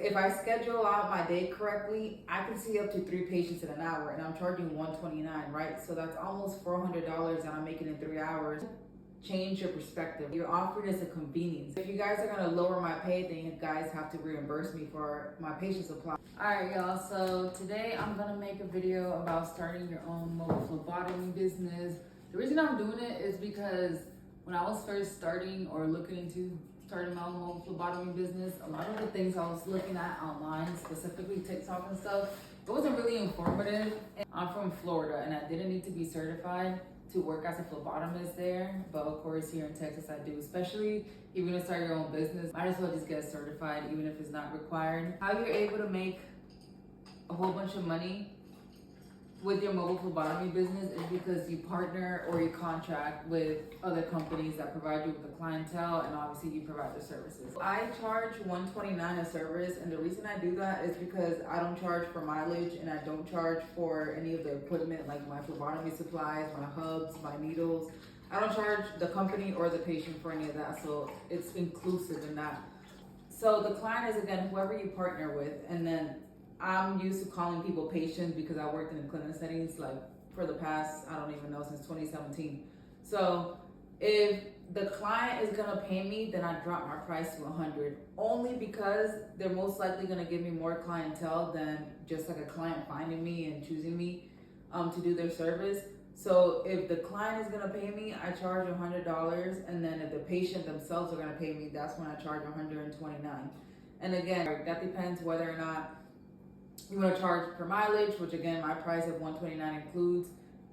If I schedule out my day correctly, I can see up to 3 patients in an hour, and I'm charging $129, right? So that's almost $400 that I'm making in 3 hours. Change your perspective. You're offering us a convenience. If you guys are gonna lower my pay, then you guys have to reimburse me for my patient supply. Alright y'all, so today I'm gonna make a video about starting your own mobile phlebotomy business. The reason I'm doing it is because when I was first starting or looking into starting my own mobile phlebotomy business, a lot of the things I was looking at online, specifically TikTok and stuff, it wasn't really informative. I'm from Florida and I didn't need to be certified to work as a phlebotomist there, but of course here in Texas I do. Especially if you're gonna start your own business, might as well just get certified even if it's not required. How you're able to make a whole bunch of money with your mobile phlebotomy business is because you partner or you contract with other companies that provide you with the clientele, and obviously you provide the services. I charge $129 a service, and the reason I do that is because I don't charge for mileage and I don't charge for any of the equipment like my phlebotomy supplies, my hubs, my needles. I don't charge the company or the patient for any of that, so it's inclusive in that. So the client is, again, whoever you partner with, and then I'm used to calling people patients because I worked in clinic settings like for the past, I don't even know, since 2017. So if the client is gonna pay me, then I drop my price to 100, only because they're most likely gonna give me more clientele than just like a client finding me and choosing me to do their service. So if the client is gonna pay me, I charge $100, and then if the patient themselves are gonna pay me, that's when I charge $129. And again, that depends whether or not you want to charge per mileage, which again, my price of $129 includes,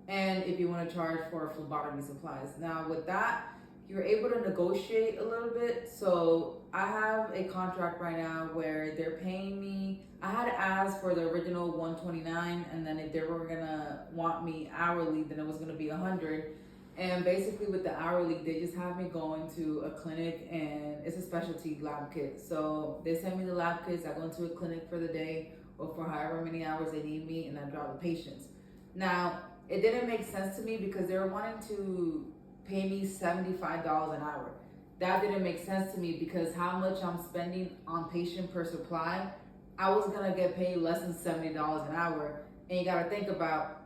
and if you want to charge for phlebotomy supplies. Now with that, you're able to negotiate a little bit. So I have a contract right now where they're paying me, I had to ask for the original $129, and then if they were gonna want me hourly, then it was gonna be $100. And basically with the hourly, they just have me going to a clinic, and it's a specialty lab kit. So they send me the lab kits, I go into a clinic for the day, or for however many hours they need me, and I draw the patients. Now, it didn't make sense to me because they were wanting to pay me $75 an hour. That didn't make sense to me because how much I'm spending on patient per supply, I was gonna get paid less than $70 an hour. And you gotta think about,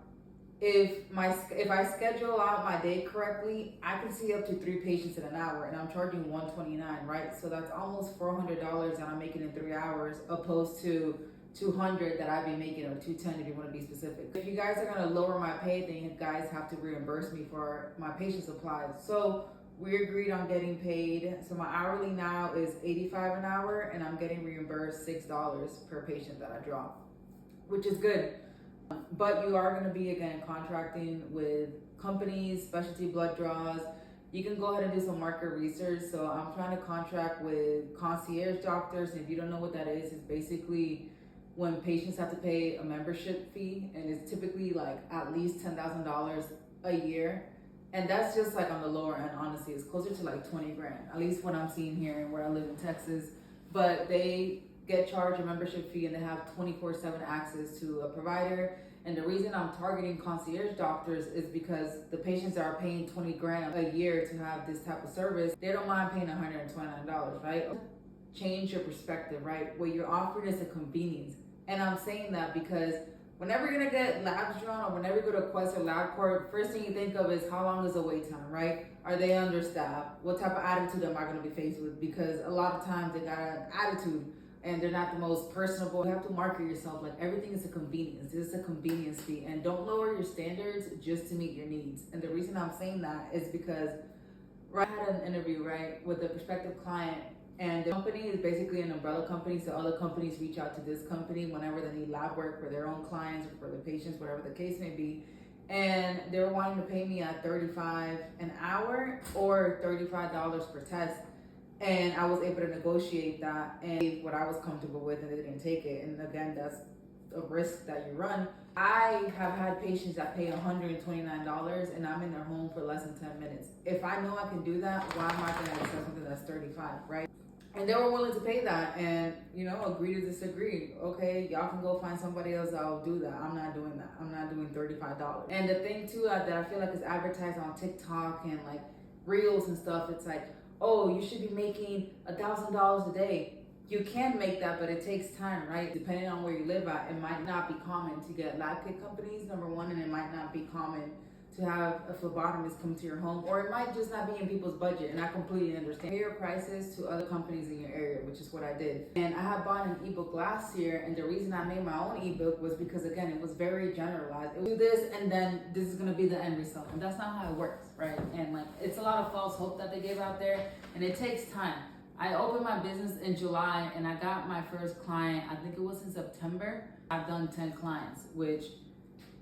if I schedule out my day correctly, I can see up to 3 patients in an hour, and I'm charging $129, right? So that's almost $400 that I'm making in 3 hours, opposed to $200 that I'd be making, or $210 if you want to be specific. If you guys are going to lower my pay, then you guys have to reimburse me for my patient supplies. So we agreed on getting paid. So my hourly now is $85 an hour, and I'm getting reimbursed $6 per patient that I draw, which is good. But you are going to be, again, contracting with companies, specialty blood draws. You can go ahead and do some market research. So I'm trying to contract with concierge doctors. And if you don't know what that is, it's basically when patients have to pay a membership fee, and it's typically like at least $10,000 a year. And that's just like on the lower end, honestly. It's closer to like 20 grand, at least what I'm seeing here and where I live in Texas. But they get charged a membership fee, and they have 24/7 access to a provider. And the reason I'm targeting concierge doctors is because the patients that are paying 20 grand a year to have this type of service, they don't mind paying $129, right? Change your perspective, right? What you're offering is a convenience. And I'm saying that because whenever you're gonna get labs drawn, or whenever you go to Quest or LabCorp, first thing you think of is how long is the wait time, right? Are they understaffed? What type of attitude am I gonna be faced with? Because a lot of times they got an attitude and they're not the most personable. You have to market yourself like everything is a convenience. It's a convenience fee, and don't lower your standards just to meet your needs. And the reason I'm saying that is because I had an interview, right, with a prospective client. And the company is basically an umbrella company, so other companies reach out to this company whenever they need lab work for their own clients or for the patients, whatever the case may be. And they were wanting to pay me at $35 an hour or $35 per test. And I was able to negotiate that and what I was comfortable with, and they didn't take it. And again, that's a risk that you run. I have had patients that pay $129 and I'm in their home for less than 10 minutes. If I know I can do that, why am I gonna accept something that's $35, right? And they were willing to pay that, and agree to disagree. Okay, y'all can go find somebody else that'll do that. I'm not doing that. I'm not doing $35. And the thing too that I feel like is advertised on TikTok and like Reels and stuff, it's like, oh, you should be making $1,000 a day. You can make that, but it takes time, right? Depending on where you live at, it might not be common to get lab kit companies, number one, and it might not be common to have a phlebotomist come to your home, or it might just not be in people's budget, and I completely understand. Compare your prices to other companies in your area, which is what I did. And I had bought an ebook last year, and the reason I made my own ebook was because, again, it was very generalized. It was do this, and then this is gonna be the end result, and that's not how it works, right? And like, it's a lot of false hope that they give out there, and it takes time. I opened my business in July, and I got my first client, I think it was in September. I've done 10 clients, which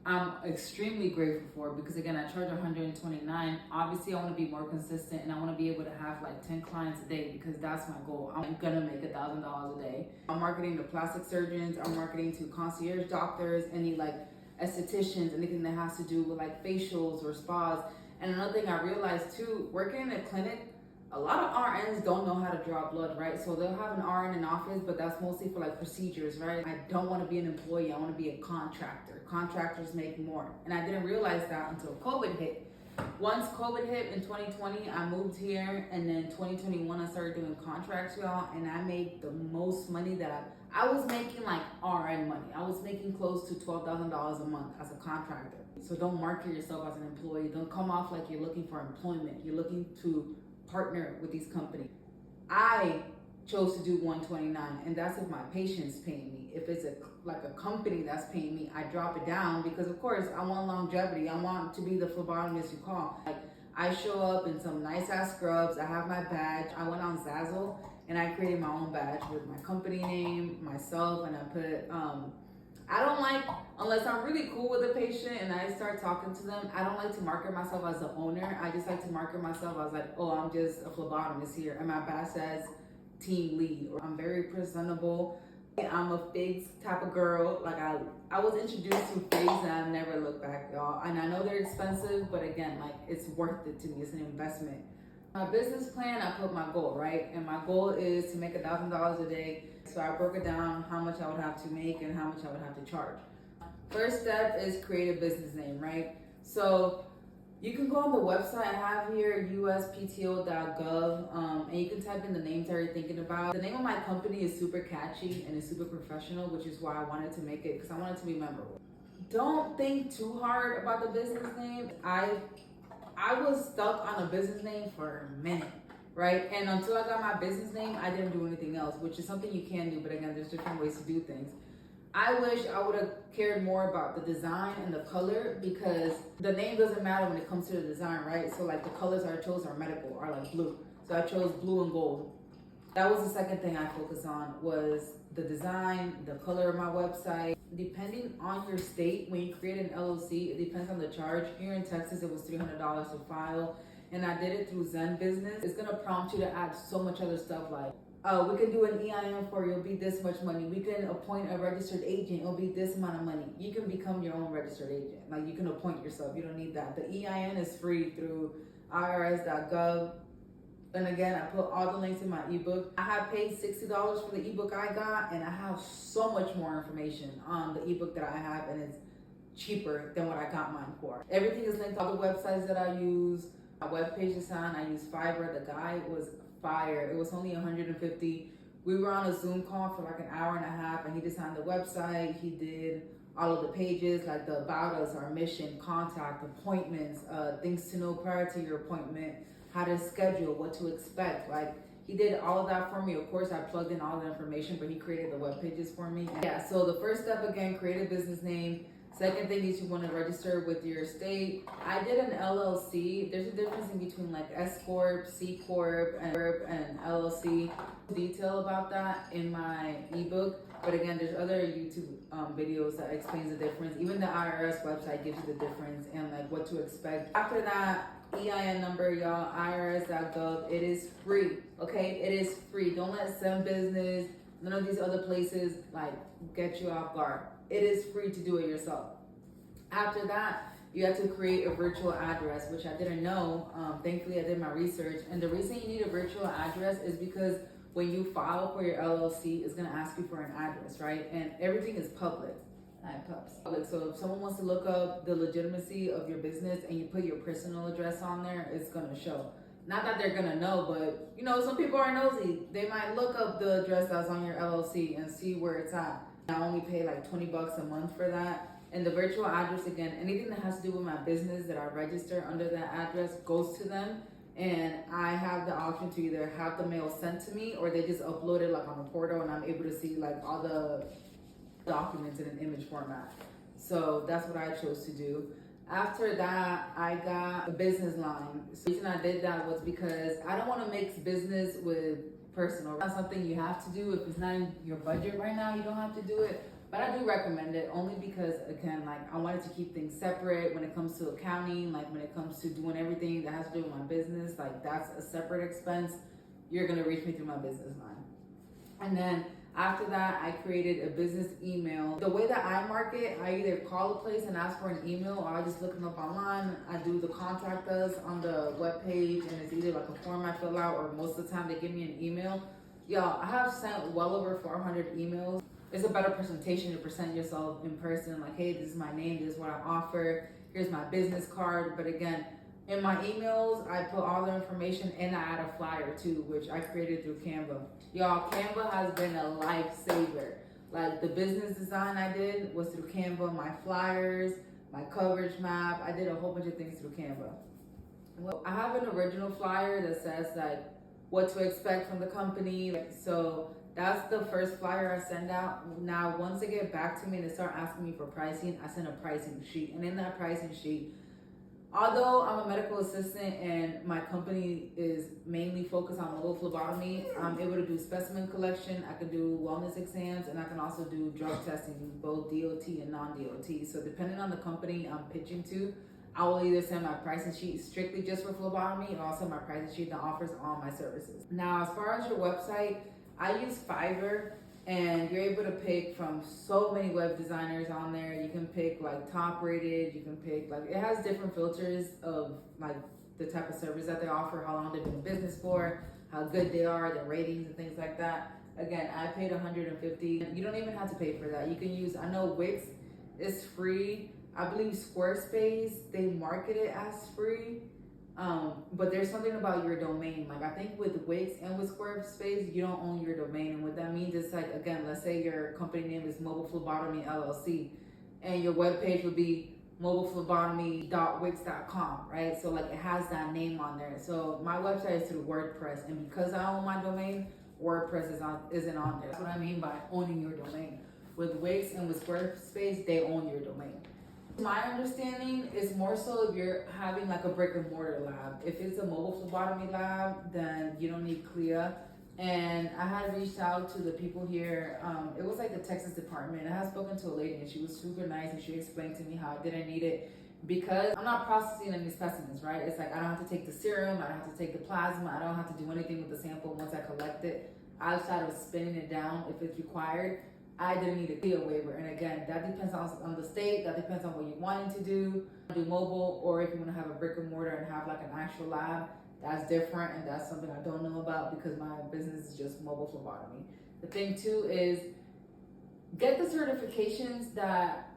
I'm extremely grateful for, because again, I charge $129. Obviously, I want to be more consistent, and I want to be able to have like 10 clients a day, because that's my goal. I'm gonna make $1,000 a day. I'm marketing to plastic surgeons. I'm marketing to concierge doctors, any like estheticians, anything that has to do with like facials or spas. And another thing I realized too, working in a clinic, a lot of RNs don't know how to draw blood, right? So they'll have an RN in office, but that's mostly for like procedures, right? I don't want to be an employee. I want to be a contractor. Contractors make more. And I didn't realize that until COVID hit. Once COVID hit in 2020, I moved here, and then 2021, I started doing contracts, y'all, and I made the most money that I was making like RN money. I was making close to $12,000 a month as a contractor. So don't market yourself as an employee. Don't come off like you're looking for employment. You're looking to partner with these companies. I chose to do 129, and that's if my patient's paying me. If it's like a company that's paying me, I drop it down, because of course I want longevity. I want to be the phlebotomist you call. Like, I show up in some nice ass scrubs. I have my badge. I went on Zazzle and I created my own badge with my company name, myself, and I put I don't like, unless I'm really cool with a patient and I start talking to them, I don't like to market myself as the owner. I just like to market myself as like, oh, I'm just a phlebotomist here, and my badge says team lead. Or I'm very presentable. I'm a figs type of girl. Like I was introduced to figs and I've never looked back, y'all. And I know they're expensive, but again, like, it's worth it to me. It's an investment. My business plan, I put my goal, right? And my goal is to make $1,000 a day. So I broke it down how much I would have to make and how much I would have to charge. First step is create a business name, right? So you can go on the website I have here, uspto.gov, and you can type in the names that you're thinking about. The name of my company is super catchy and it's super professional, which is why I wanted to make it, because I want it to be memorable. Don't think too hard about the business name. I was stuck on a business name for a minute, right? And until I got my business name, I didn't do anything else, which is something you can do, but again, there's different ways to do things. I wish I would have cared more about the design and the color, because the name doesn't matter when it comes to the design, right? So like the colors I chose are medical, are like blue. So I chose blue and gold. That was the second thing I focused on, was the design, the color of my website. Depending on your state, when you create an LLC, it depends on the charge. Here in Texas, it was $300 to file, and I did it through Zen Business. It's gonna prompt you to add so much other stuff, like, we can do an EIN for you, it'll be this much money. We can appoint a registered agent, it'll be this amount of money. You can become your own registered agent. Like, you can appoint yourself, you don't need that. The EIN is free through irs.gov. And again, I put all the links in my ebook. I have paid $60 for the ebook I got, and I have so much more information on the ebook that I have, and it's cheaper than what I got mine for. Everything is linked to all the websites that I use. My webpage is on. I use Fiverr. The guy was fire. It was only $150. We were on a Zoom call for like an hour and a half, and he designed the website. He did all of the pages, like the about us, our mission, contact, appointments, things to know prior to your appointment, how to schedule, what to expect. Like, he did all of that for me. Of course, I plugged in all the information, but he created the web pages for me. Yeah, so the first step, again, create a business name. Second thing is you want to register with your state. I did an LLC. There's a difference in between like S Corp, C Corp, and LLC. Detail about that in my ebook. But again, there's other YouTube videos that explains the difference. Even the IRS website gives you the difference and like what to expect. After that, EIN number, y'all, irs.gov. It is free, okay? It is free. Don't let Zen Business, none of these other places like get you off guard. It is free to do it yourself. After that, you have to create a virtual address, which I didn't know. Thankfully, I did my research. And the reason you need a virtual address is because when you file for your LLC, it's gonna ask you for an address, right? And everything is public. So if someone wants to look up the legitimacy of your business and you put your personal address on there, it's gonna show. Not that they're gonna know, but you know, some people are nosy. They might look up the address that's on your LLC and see where it's at. I only pay like $20 a month for that. And the virtual address, again, anything that has to do with my business that I register under that address goes to them. And I have the option to either have the mail sent to me or they just upload it like on a portal and I'm able to see like all the documents in an image format. So that's what I chose to do. After that, I got a business line. So the reason I did that was because I don't want to mix business with personal. It's not something you have to do. If it's not in your budget right now, you don't have to do it. But I do recommend it only because, again, like I wanted to keep things separate when it comes to accounting, like when it comes to doing everything that has to do with my business, like that's a separate expense. You're going to reach me through my business line. And then after that, I created a business email. The way that I market, I either call a place and ask for an email or I just look them up online. I do the contact us on the webpage and it's either like a form I fill out or most of the time they give me an email. Y'all, I have sent well over 400 emails. It's a better presentation to present yourself in person. Like, hey, this is my name, this is what I offer, here's my business card. But again, in my emails, I put all the information and I add a flyer too, which I created through Canva. Y'all, Canva has been a lifesaver. Like the business design I did was through Canva, my flyers, my coverage map. I did a whole bunch of things through Canva. Well, I have an original flyer that says like what to expect from the company. So that's the first flyer I send out. Now, once they get back to me and they start asking me for pricing, I send a pricing sheet. And in that pricing sheet, although I'm a medical assistant and my company is mainly focused on mobile phlebotomy, I'm able to do specimen collection, I can do wellness exams, and I can also do drug testing, both DOT and non-DOT. So depending on the company I'm pitching to, I will either send my pricing sheet strictly just for phlebotomy or also my pricing sheet that offers all my services. Now, as far as your website, I use Fiverr. And you're able to pick from so many web designers on there. You can pick like top rated, you can pick like, it has different filters of like the type of service that they offer, how long they've been in business for, how good they are, their ratings and things like that. Again, I paid $150. You don't even have to pay for that. You can use, I know Wix is free. I believe Squarespace, they market it as free. But there's something about your domain. Like I think with Wix and with Squarespace, you don't own your domain. And what that means is like, again, let's say your company name is Mobile Phlebotomy LLC and your webpage would be mobilephlebotomy.wix.com, right? So like it has that name on there. So my website is through WordPress. And because I own my domain, WordPress isn't on there. That's what I mean by owning your domain. With Wix and with Squarespace, they own your domain. My understanding is more so if you're having like a brick and mortar lab. If it's a mobile phlebotomy lab, then you don't need CLIA. And I had reached out to the people here. It was like the Texas department. I had spoken to a lady and she was super nice and she explained to me how I didn't need it because I'm not processing any specimens, right? It's like I don't have to take the serum, I don't have to take the plasma, I don't have to do anything with the sample once I collect it. Outside of spinning it down if it's required. I didn't need a CLIA waiver. And again, that depends on the state, that depends on what you're wanting to do mobile, or if you want to have a brick and mortar and have like an actual lab, that's different. And that's something I don't know about because my business is just mobile phlebotomy. The thing too is get the certifications that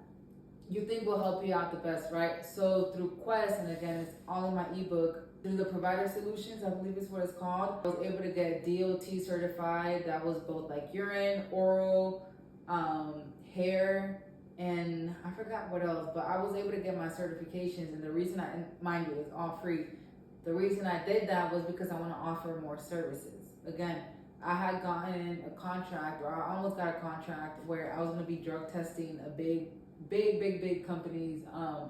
you think will help you out the best, right? So through Quest, and again, it's all in my ebook, through the Provider Solutions, I believe is what it's called, I was able to get DOT certified. That was both like urine, oral, hair, and I forgot what else, but I was able to get my certifications. And the reason mind you, it's all free. The reason I did that was because I want to offer more services. Again, I had gotten a contract, or I almost got a contract where I was going to be drug testing a big company's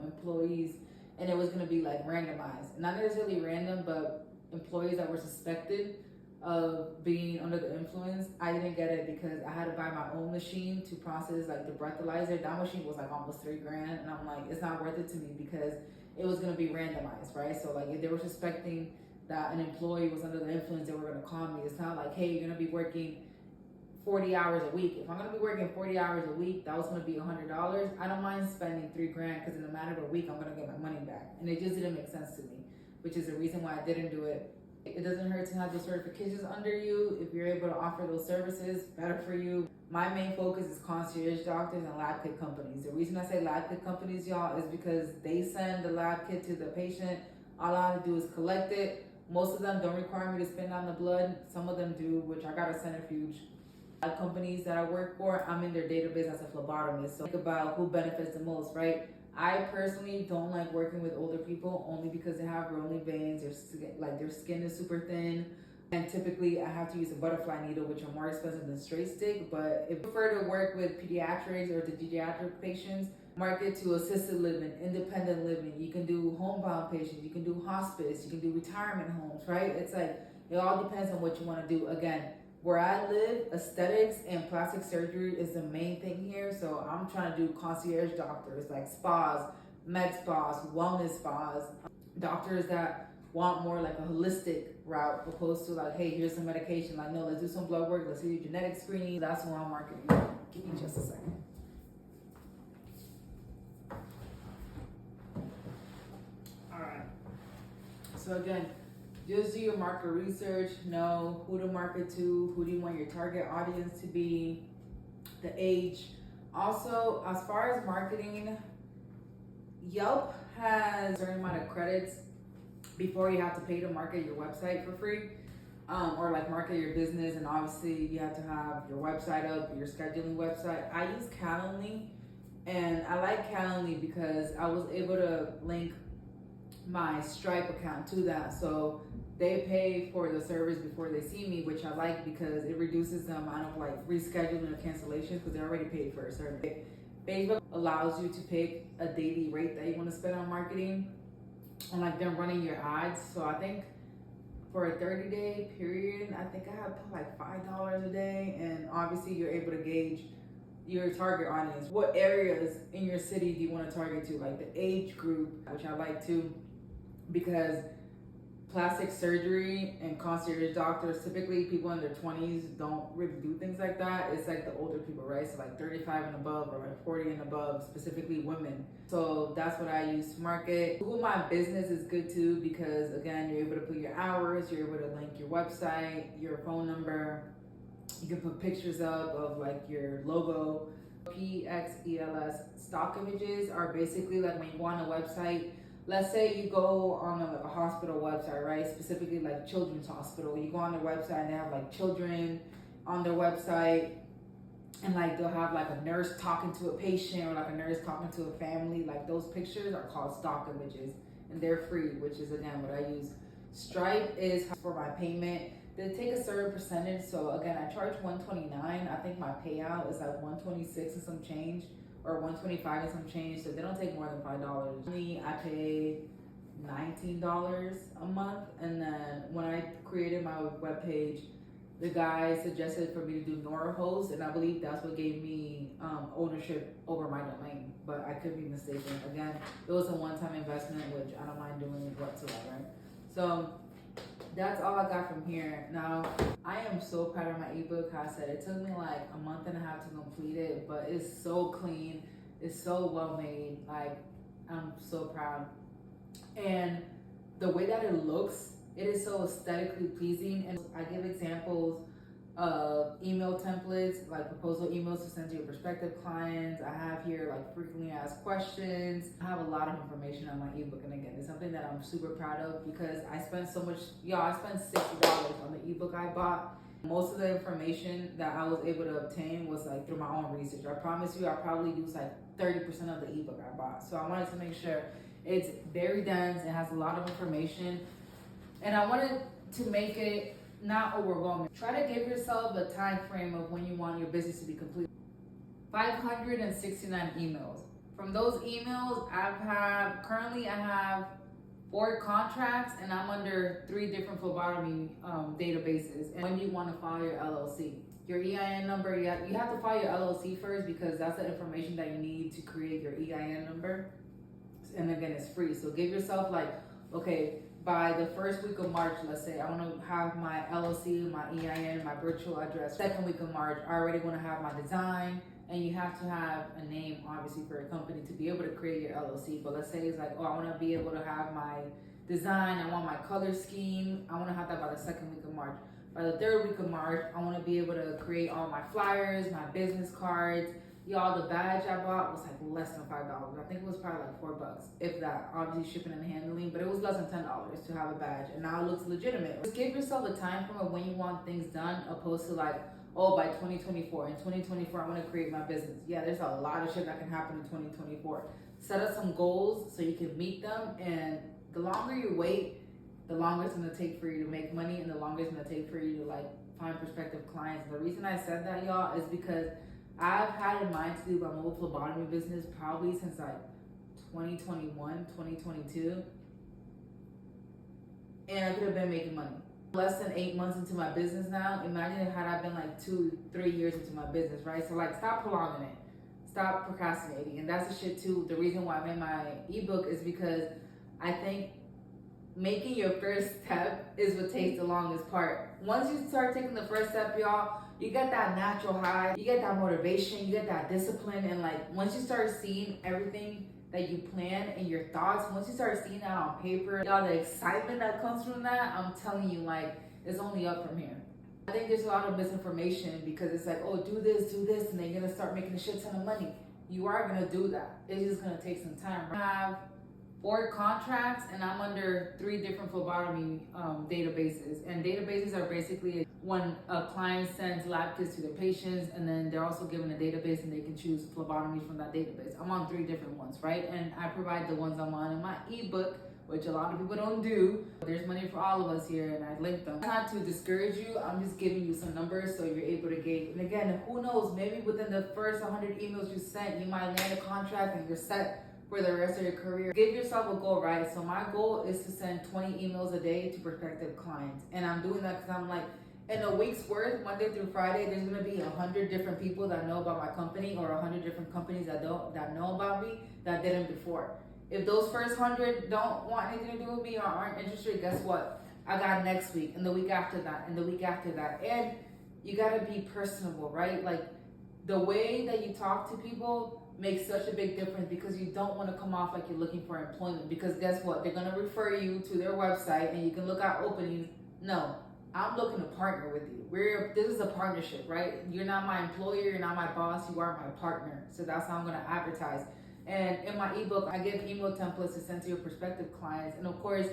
employees, and it was going to be like randomized. Not necessarily random, but employees that were suspected of being under the influence. I didn't get it because I had to buy my own machine to process like the breathalyzer. That machine was like almost $3,000, and I'm like, it's not worth it to me because it was going to be randomized, right? So like if they were suspecting that an employee was under the influence, they were going to call me. It's not like, hey, you're going to be working 40 hours a week. If I'm going to be working 40 hours a week, that was going to be $100. I don't mind spending $3,000 because in a matter of a week, I'm going to get my money back. And it just didn't make sense to me, which is the reason why I didn't do it. It doesn't hurt to have those certifications under you. If you're able to offer those services, better for you. My main focus is concierge doctors and lab kit companies. The reason I say lab kit companies, y'all, is because they send the lab kit to the patient. All I have to do is collect it. Most of them don't require me to spin down the blood. Some of them do, which I got a centrifuge. Companies that I work for, I'm in their database as a phlebotomist. So think about who benefits the most, right? I personally don't like working with older people only because they have rolling veins, their skin is super thin. And typically I have to use a butterfly needle, which are more expensive than straight stick. But if you prefer to work with pediatrics or the pediatric patients, market to assisted living, independent living. You can do homebound patients, you can do hospice, you can do retirement homes, right? It's like, it all depends on what you want to do. Again, where I live, aesthetics and plastic surgery is the main thing here. So I'm trying to do concierge doctors, like spas, med spas, wellness spas, doctors that want more like a holistic route opposed to like, hey, here's some medication. Like, no, let's do some blood work, let's do genetic screening. That's what I'm marketing. Give me just a second. So again, just do your market research, know who to market to, who do you want your target audience to be, the age. Also, as far as marketing, Yelp has a certain amount of credits before you have to pay to market your website for free, or like market your business. And obviously you have to have your website up, your scheduling website. I use Calendly, and I like Calendly because I was able to link my Stripe account to that, so they pay for the service before they see me, which I like because it reduces the amount of like rescheduling or cancellations because they already paid for a service. Facebook allows you to pick a daily rate that you want to spend on marketing and like them running your ads. So I think for a 30-day period, I think I have put like $5 a day, and obviously you're able to gauge your target audience. What areas in your city do you want to target to? Like the age group, which I like too, because plastic surgery and concierge doctors, typically people in their 20s don't really do things like that. It's like the older people, right? So like 35 and above, or like 40 and above, specifically women. So that's what I use to market. Google My Business is good too, because again, you're able to put your hours, you're able to link your website, your phone number. You can put pictures up of like your logo. PXELS stock images are basically like when you go on a website. Let's say you go on a hospital website, right? Specifically like children's hospital. You go on their website and they have like children on their website, and like they'll have like a nurse talking to a patient or like a nurse talking to a family. Like those pictures are called stock images, and they're free, which is again what I use. Stripe is for my payment. They take a certain percentage. So again, I charge $129. I think my payout is like $126 and some change, or $125 and some change. So they don't take more than $5. I pay $19 a month. And then when I created my webpage, the guy suggested for me to do NoraHost, and I believe that's what gave me ownership over my domain, but I could be mistaken. Again, it was a one-time investment, which I don't mind doing whatsoever. So that's all I got from here. Now, I am so proud of my ebook. I said it took me like a month and a half to complete it, but it's so clean. It's so well made. Like, I'm so proud. And the way that it looks, it is so aesthetically pleasing. And I give examples of email templates, like proposal emails to send to your prospective clients. I have here like frequently asked questions. I have a lot of information on my ebook, and again, it's something that I'm super proud of because I spent so much, I spent $60 on the ebook I bought. Most of the information that I was able to obtain was like through my own research. I promise you, I probably used like 30% of the ebook I bought. So I wanted to make sure it's very dense, it has a lot of information, and I wanted to make it not overwhelming. Try to give yourself a time frame of when you want your business to be complete. 569 emails. From those emails, currently I have 4 contracts, and I'm under 3 different phlebotomy databases. And when you want to file your LLC, your EIN number, you have to file your LLC first because that's the information that you need to create your EIN number. And again, it's free. So give yourself like, okay, by the first week of March, let's say, I want to have my LLC, my EIN, my virtual address. Second week of March, I already want to have my design, and you have to have a name, obviously, for a company to be able to create your LLC. But let's say it's like, oh, I want to be able to have my design, I want my color scheme, I want to have that by the second week of March. By the third week of March, I want to be able to create all my flyers, my business cards. Y'all, the badge I bought was like less than $5. I think it was probably like $4, if that. Obviously shipping and handling, but it was less than $10 to have a badge, and now it looks legitimate. Just give yourself a time frame of when you want things done, opposed to like, oh, by 2024. In 2024, I want to create my business. Yeah, there's a lot of shit that can happen in 2024. Set up some goals so you can meet them, and the longer you wait, the longer it's gonna take for you to make money, and the longer it's gonna take for you to like find prospective clients. And the reason I said that, y'all, is because I've had in mind to do my mobile phlebotomy business probably since like 2021, 2022. And I could have been making money. Less than 8 months into my business now. Imagine had I been like 2-3 years into my business, right? So like, stop prolonging it. Stop procrastinating. And that's the shit too. The reason why I made my ebook is because I think making your first step is what takes the longest part. Once you start taking the first step, y'all, you get that natural high, you get that motivation, you get that discipline, and like once you start seeing everything that you plan and your thoughts, once you start seeing that on paper, y'all, the excitement that comes from that, I'm telling you, like, it's only up from here. I think there's a lot of misinformation because it's like, oh, do this, and then you're gonna start making a shit ton of money. You are gonna do that. It's just gonna take some time. I have 4 contracts, and I'm under 3 different phlebotomy databases. And databases are basically when a client sends lab kits to their patients, and then they're also given a database and they can choose phlebotomy from that database. I'm on 3 different ones, right? And I provide the ones I'm on in my ebook, which a lot of people don't do. There's money for all of us here, and I linked them. Not to discourage you, I'm just giving you some numbers so you're able to gauge. And again, who knows, maybe within the first 100 emails you sent, you might land a contract and you're set for the rest of your career. Give yourself a goal, right? So my goal is to send 20 emails a day to prospective clients. And I'm doing that because I'm like, in a week's worth, Monday through Friday, there's gonna be 100 different people that know about my company, or 100 different companies that know about me that didn't before. If those first 100 don't want anything to do with me or aren't interested, guess what? I got next week, and the week after that, and the week after that. And you gotta be personable, right? Like, the way that you talk to people makes such a big difference, because you don't want to come off like you're looking for employment, because guess what? They're going to refer you to their website and you can look at openings. No, I'm looking to partner with you. This is a partnership, right? You're not my employer, you're not my boss, you are my partner. So that's how I'm going to advertise. And in my ebook, I give email templates to send to your prospective clients. And of course,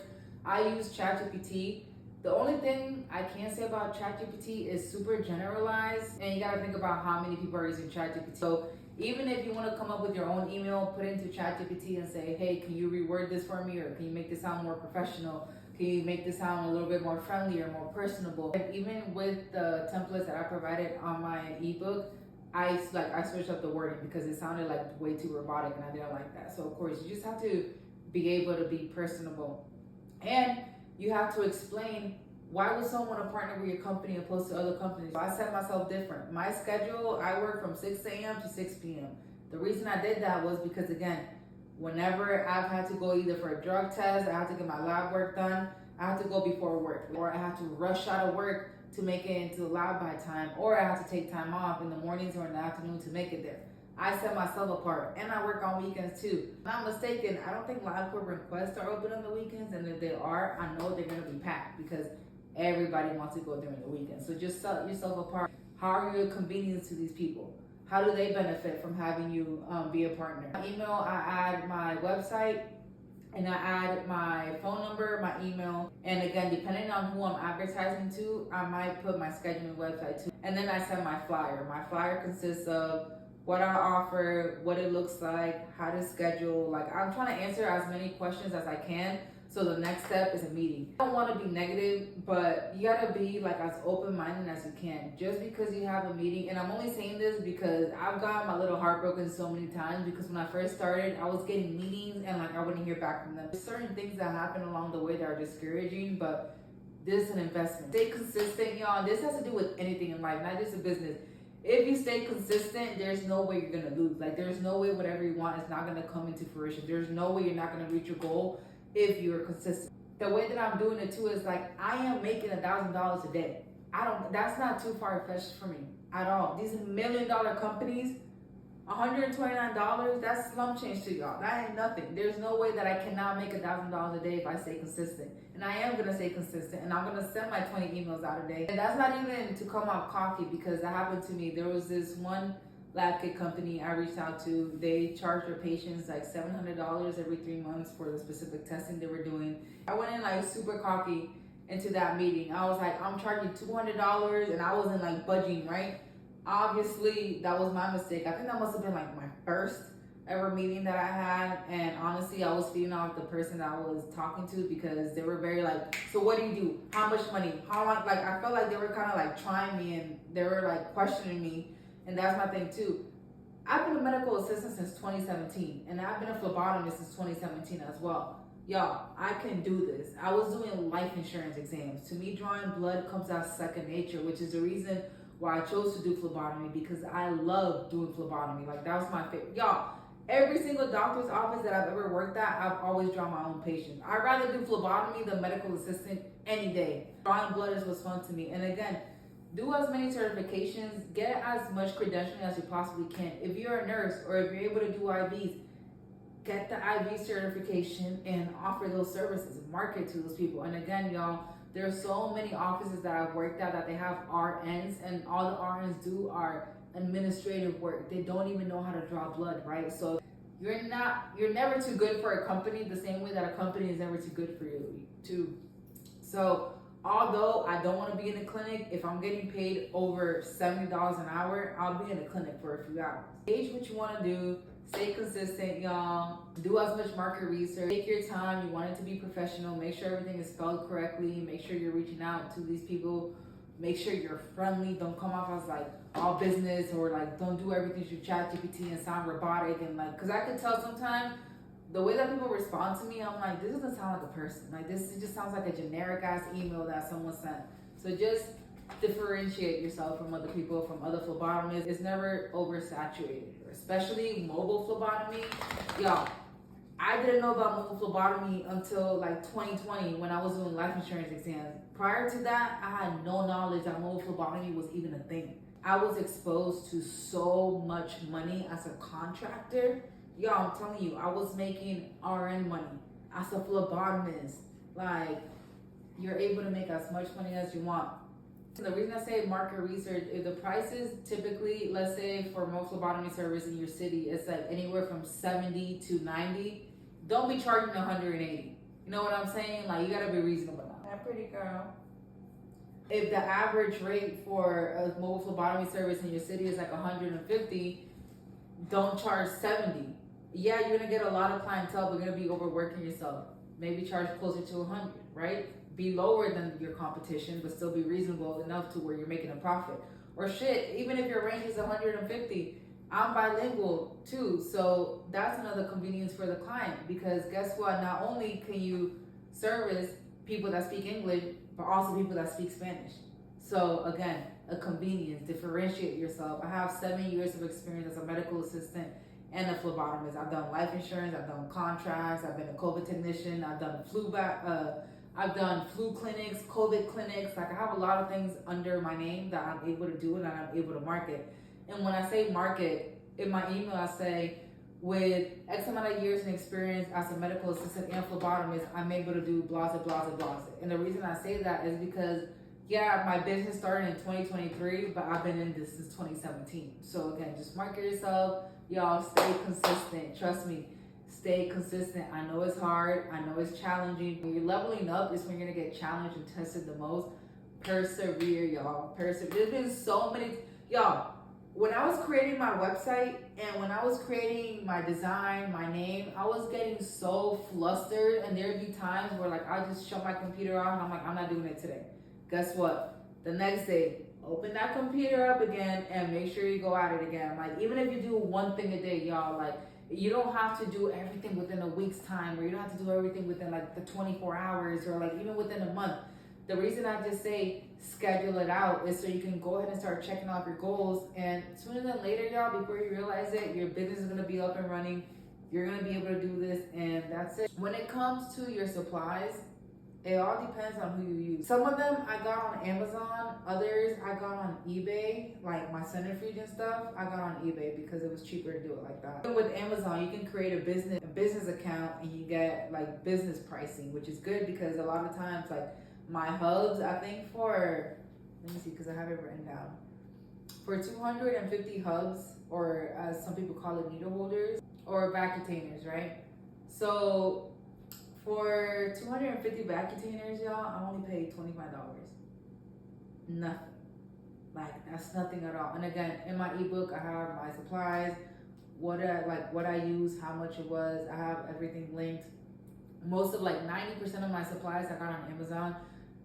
I use ChatGPT. The only thing I can say about ChatGPT is super generalized, and you got to think about how many people are using ChatGPT. So even if you want to come up with your own email, put it into ChatGPT and say, hey, can you reword this for me? Or can you make this sound more professional? Can you make this sound a little bit more friendly or more personable? And even with the templates that I provided on my ebook, I switched up the wording because it sounded like way too robotic, and I didn't like that. So of course, you just have to be able to be personable. And you have to explain, why would someone want to partner with your company opposed to other companies? I set myself different. My schedule, I work from 6 a.m. to 6 p.m. The reason I did that was because, again, whenever I've had to go either for a drug test, I have to get my lab work done, I have to go before work, or I have to rush out of work to make it into the lab by time, or I have to take time off in the mornings or in the afternoon to make it there. I set myself apart, and I work on weekends too. If I'm not mistaken, I don't think LabCorp requests are open on the weekends, and if they are, I know they're going to be packed because everybody wants to go during the weekend. So just set yourself apart. How are you a convenience to these people? How do they benefit from having you be a partner? My email, I add my website, and I add my phone number, my email, and again, depending on who I'm advertising to, I might put my scheduling website too. And then I send my flyer. My flyer consists of what I offer, what it looks like, how to schedule. Like, I'm trying to answer as many questions as I can. So the next step is a meeting. I don't want to be negative, but you gotta be like as open-minded as you can. Just because you have a meeting, and I'm only saying this because I've gotten my little heart broken so many times, because when I first started, I was getting meetings and like I wouldn't hear back from them. There's certain things that happen along the way that are discouraging, but this is an investment. Stay consistent, y'all. This has to do with anything in life, not just a business. If you stay consistent, there's no way you're gonna lose. Like, there's no way whatever you want is not gonna come into fruition. There's no way you're not gonna reach your goal if you're consistent. The way that I'm doing it too is like, I am making $1,000 a day. That's not too far-fetched for me at all. These $1 million companies, $129, that's slump change to y'all. That ain't nothing. There's no way that I cannot make $1,000 a day if I stay consistent. And I am gonna stay consistent, and I'm gonna send my 20 emails out a day. And that's not even to come off cocky, because that happened to me. There was this one lab kit company I reached out to. They charge their patients like $700 every 3 months for the specific testing they were doing. I went in like super cocky into that meeting. I was like, I'm charging $200, and I wasn't like budging, right? Obviously, that was my mistake. I think that must have been like my first ever meeting that I had, and honestly, I was feeding off the person that I was talking to, because they were very like, so what do you do? How much money? How much? Like, I felt like they were kind of like trying me, and they were like questioning me, and that's my thing too. I've been a medical assistant since 2017, and I've been a phlebotomist since 2017 as well. Y'all, I can do this. I was doing life insurance exams. To me, drawing blood comes out second nature, which is the reason why I chose to do phlebotomy, because I love doing phlebotomy. Like, that was my favorite. Y'all, every single doctor's office that I've ever worked at, I've always drawn my own patients. I'd rather do phlebotomy than medical assistant any day. Drawing blood was fun to me. And again, do as many certifications, get as much credentialing as you possibly can. If you're a nurse or if you're able to do IVs, get the IV certification and offer those services, market to those people. And again, y'all, there's so many offices that I've worked at that they have RNs, and all the RNs do are administrative work. They don't even know how to draw blood, right? So you're never too good for a company, the same way that a company is never too good for you too. So although I don't want to be in a clinic, if I'm getting paid over $70 an hour, I'll be in a clinic for a few hours. Gauge what you want to do. Stay consistent, y'all. Do as much market research. Take your time. You want it to be professional. Make sure everything is spelled correctly. Make sure you're reaching out to these people. Make sure you're friendly. Don't come off as like all business, or like don't do everything through ChatGPT and sound robotic, and like, because I could tell sometimes the way that people respond to me, I'm like, this doesn't sound like a person. Like, this just sounds like a generic ass email that someone sent. So just differentiate yourself from other people, from other phlebotomists. It's never oversaturated, especially mobile phlebotomy. Y'all, I didn't know about mobile phlebotomy until like 2020 when I was doing life insurance exams. Prior to that, I had no knowledge that mobile phlebotomy was even a thing. I was exposed to so much money as a contractor. Y'all, I'm telling you, I was making RN money as a phlebotomist. Like, you're able to make as much money as you want. The reason I say market research, if the prices typically, let's say for most phlebotomy service in your city, it's like anywhere from 70 to 90, don't be charging 180. You know what I'm saying? Like, you gotta be reasonable now. That pretty girl. If the average rate for a mobile phlebotomy service in your city is like 150, don't charge 70. Yeah, you're gonna get a lot of clientele, but you're gonna be overworking yourself. Maybe charge closer to 100, right? Be lower than your competition, but still be reasonable enough to where you're making a profit. Or shit, even if your range is 150, I'm bilingual too, so that's another convenience for the client, because guess what? Not only can you service people that speak English, but also people that speak Spanish. So again, a convenience, differentiate yourself. I have 7 years of experience as a medical assistant and a phlebotomist. I've done life insurance, I've done contracts, I've been a COVID technician, I've done flu clinics, COVID clinics. Like, I have a lot of things under my name that I'm able to do and that I'm able to market. And when I say market, in my email I say, with X amount of years in experience as a medical assistant and phlebotomist, I'm able to do blah, blah, blah, blah. And the reason I say that is because, yeah, my business started in 2023, but I've been in this since 2017. So again, just market yourself. Y'all, stay consistent. Trust me, stay consistent. I know it's hard. I know it's challenging. When you're leveling up is when you're gonna get challenged and tested the most. Persevere, y'all. Persevere. There's been so many, y'all. When I was creating my website and when I was creating my design, my name, I was getting so flustered, and there'd be times where like I just shut my computer off and I'm like, I'm not doing it today. Guess what? The next day, open that computer up again and make sure you go at it again. Like, even if you do one thing a day, y'all, like, you don't have to do everything within a week's time, or you don't have to do everything within like the 24 hours, or like even within a month. The reason I just say schedule it out is so you can go ahead and start checking off your goals, and sooner than later, y'all, before you realize it, your business is going to be up and running. You're going to be able to do this, and that's it. When it comes to your supplies, it all depends on who you use. Some of them I got on Amazon, others I got on eBay, like my centrifuge and stuff. I got on eBay because it was cheaper to do it like that. With Amazon, you can create a business account and you get like business pricing, which is good because a lot of times, like my hubs, I think for, let me see, because I have it written down. For 250 hubs, or as some people call it, needle holders, or vac containers, right? So for 250 vac containers, y'all, I only paid $25. Nothing. Like, that's nothing at all. And again, in my ebook, I have my supplies, what I use, how much it was. I have everything linked. Most of 90% of my supplies I got on Amazon.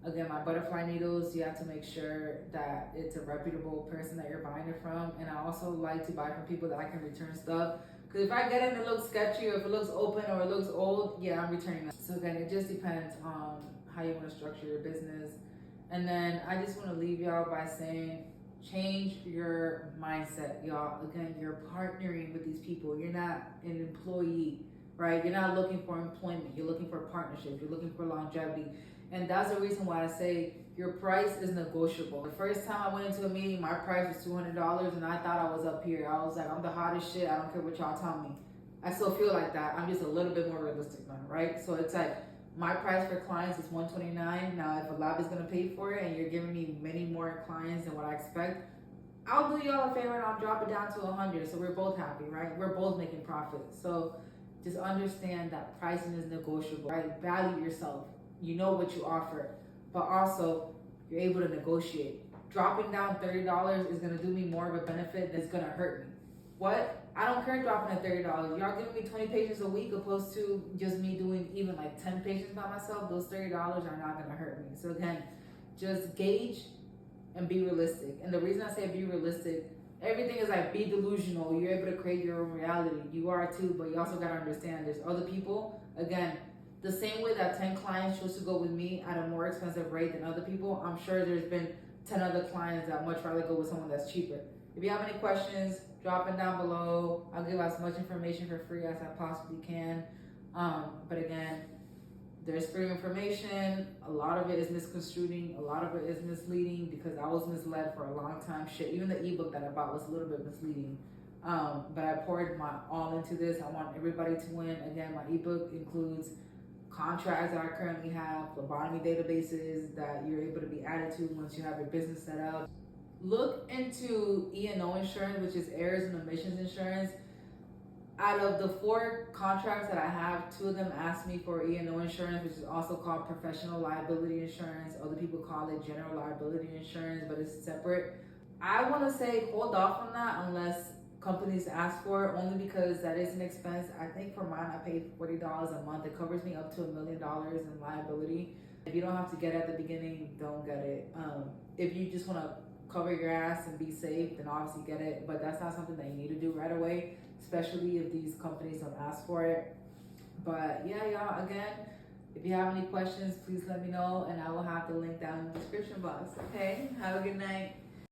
Again, my butterfly needles, you have to make sure that it's a reputable person that you're buying it from. And I also like to buy from people that I can return stuff. Because if I get it and it looks sketchy, or if it looks open, or it looks old, yeah, I'm returning it. So again, it just depends on how you want to structure your business. And then I just want to leave y'all by saying, change your mindset, y'all. Again, you're partnering with these people. You're not an employee, right? You're not looking for employment. You're looking for partnership. You're looking for longevity. And that's the reason why I say your price is negotiable. The first time I went into a meeting, my price was $200, and I thought I was up here. I was like, I'm the hottest shit. I don't care what y'all tell me. I still feel like that. I'm just a little bit more realistic now, right? So it's like, my price for clients is $129. Now, if a lab is gonna pay for it and you're giving me many more clients than what I expect, I'll do y'all a favor and I'll drop it down to 100. So we're both happy, right? We're both making profit. So just understand that pricing is negotiable, right? Value yourself. You know what you offer, but also you're able to negotiate. Dropping down $30 is gonna do me more of a benefit than it's gonna hurt me. What? I don't care dropping at $30. Y'all giving me 20 patients a week opposed to just me doing even 10 patients by myself. Those $30 are not gonna hurt me. So again, just gauge and be realistic. And the reason I say be realistic, everything is be delusional. You're able to create your own reality. You are too, but you also gotta understand there's other people. Again, the same way that 10 clients chose to go with me at a more expensive rate than other people, I'm sure there's been 10 other clients that much rather go with someone that's cheaper. If you have any questions, drop it down below. I'll give as much information for free as I possibly can. But again, there's free information. A lot of it is misconstruing. A lot of it is misleading because I was misled for a long time. Shit, even the ebook that I bought was a little bit misleading. But I poured my all into this. I want everybody to win. Again, my ebook includes contracts that I currently have, phlebotomy databases that you're able to be added to once you have your business set up. Look into E&O insurance, which is errors and omissions insurance. Out of the 4 contracts that I have, 2 of them asked me for E&O insurance, which is also called professional liability insurance. Other people call it general liability insurance, but it's separate. I want to say hold off on that unless companies ask for it, only because that is an expense. I think for mine, I paid $40 a month. It covers me up to $1 million in liability. If you don't have to get it at the beginning, don't get it. If you just want to cover your ass and be safe, then obviously get it, but that's not something that you need to do right away, especially if these companies don't ask for it. But yeah, y'all, again, if you have any questions, please let me know, and I will have the link down in the description box. Okay, have a good night.